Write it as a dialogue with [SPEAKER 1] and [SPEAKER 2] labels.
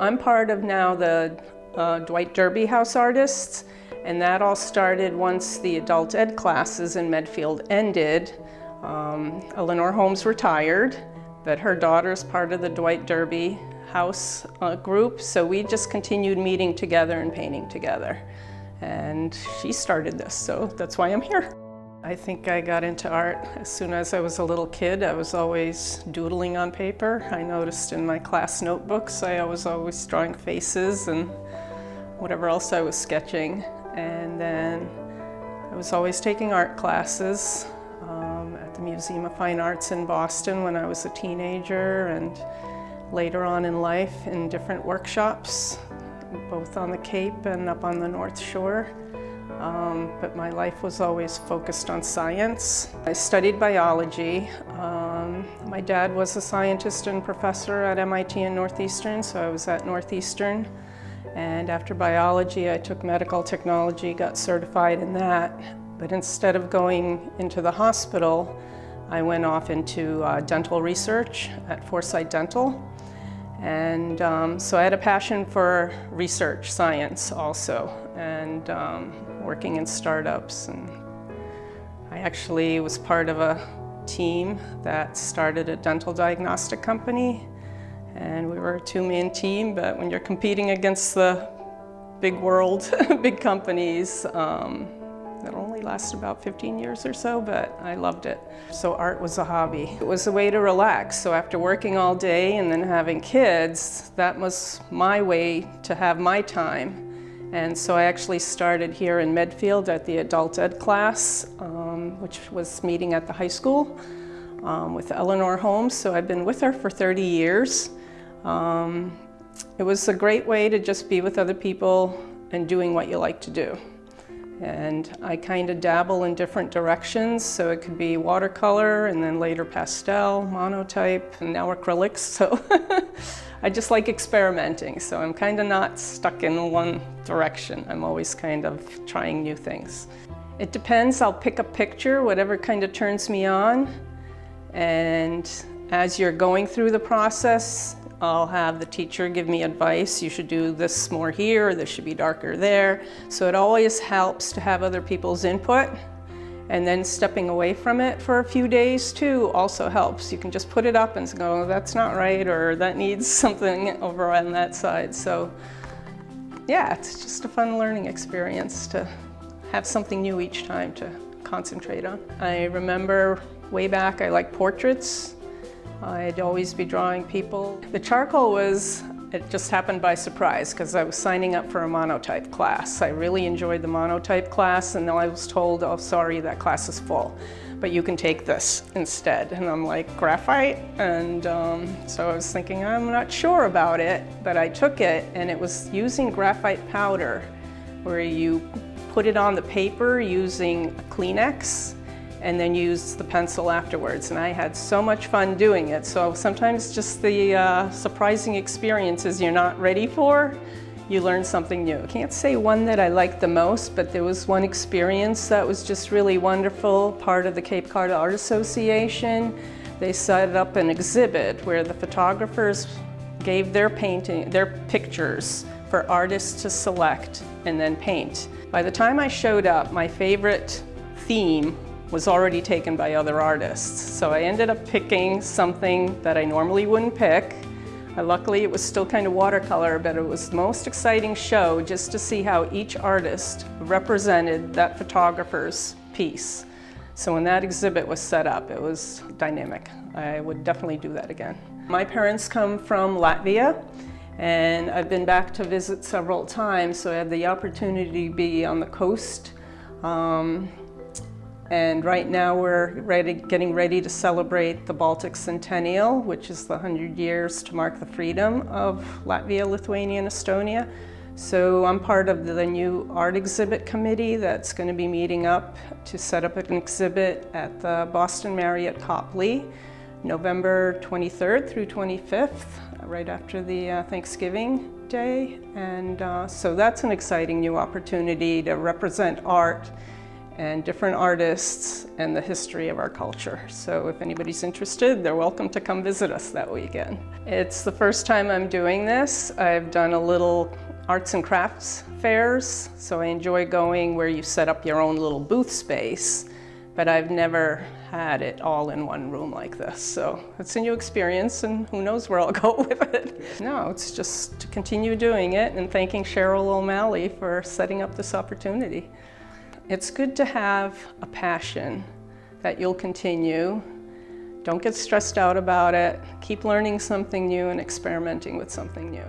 [SPEAKER 1] I'm part of now the Dwight Derby House Artists, and that all started once the adult ed classes in Medfield ended. Eleanor Holmes retired, but her daughter's part of the Dwight Derby House group, so we just continued meeting together and painting together. And she started this, so that's why I'm here. I think I got into art as soon as I was a little kid. I was always doodling on paper. I noticed in my class notebooks I was always drawing faces and whatever else I was sketching. And then I was always taking art classes at the Museum of Fine Arts in Boston when I was a teenager, and later on in life in different workshops, both on the Cape and up on the North Shore. But my life was always focused on science. I studied biology. My dad was a scientist and professor at MIT and Northeastern, so I was at Northeastern. And after biology, I took medical technology, got certified in that. But instead of going into the hospital, I went off into dental research at Foresight Dental. And so I had a passion for research, science also, and working in startups. And I actually was part of a team that started a dental diagnostic company. And we were a two-man team, but when you're competing against the big world, big companies, it only lasted about 15 years or so, but I loved it. So art was a hobby. It was a way to relax. So after working all day and then having kids, that was my way to have my time. And so I actually started here in Medfield at the adult ed class, which was meeting at the high school with Eleanor Holmes. So I've been with her for 30 years. It was a great way to just be with other people and doing what you like to do. And I kind of dabble in different directions, so it could be watercolor and then later pastel, monotype, and now acrylics. So I just like experimenting, so I'm kind of not stuck in one direction. I'm always kind of trying new things. It depends. I'll pick a picture, whatever kind of turns me on, and as you're going through the process, I'll have the teacher give me advice. You should do this more here, this should be darker there. So it always helps to have other people's input, and then stepping away from it for a few days too also helps. You can just put it up and go, that's not right, or that needs something over on that side. So yeah, it's just a fun learning experience to have something new each time to concentrate on. I remember way back I liked portraits. I'd always be drawing people. The charcoal it just happened by surprise because I was signing up for a monotype class. I really enjoyed the monotype class, and then I was told, oh, sorry, that class is full, but you can take this instead. And I'm like, graphite? And so I was thinking, I'm not sure about it, but I took it, and it was using graphite powder where you put it on the paper using a Kleenex, and then use the pencil afterwards. And I had so much fun doing it. So sometimes just the surprising experiences you're not ready for, you learn something new. I can't say one that I liked the most, but there was one experience that was just really wonderful, part of the Cape Cod Art Association. They set up an exhibit where the photographers gave their pictures for artists to select and then paint. By the time I showed up, my favorite theme was already taken by other artists. So I ended up picking something that I normally wouldn't pick. Luckily, it was still kind of watercolor, but it was the most exciting show just to see how each artist represented that photographer's piece. So when that exhibit was set up, it was dynamic. I would definitely do that again. My parents come from Latvia, and I've been back to visit several times, so I had the opportunity to be on the coast. And right now we're getting ready to celebrate the Baltic Centennial, which is the 100 years to mark the freedom of Latvia, Lithuania, and Estonia. So I'm part of the new art exhibit committee that's going to be meeting up to set up an exhibit at the Boston Marriott Copley, November 23rd through 25th, right after the Thanksgiving Day. And so that's an exciting new opportunity to represent art and different artists and the history of our culture. So if anybody's interested, they're welcome to come visit us that weekend. It's the first time I'm doing this. I've done a little arts and crafts fairs, so I enjoy going where you set up your own little booth space, but I've never had it all in one room like this. So it's a new experience, and who knows where I'll go with it. No, it's just to continue doing it and thanking Cheryl O'Malley for setting up this opportunity. It's good to have a passion that you'll continue. Don't get stressed out about it. Keep learning something new and experimenting with something new.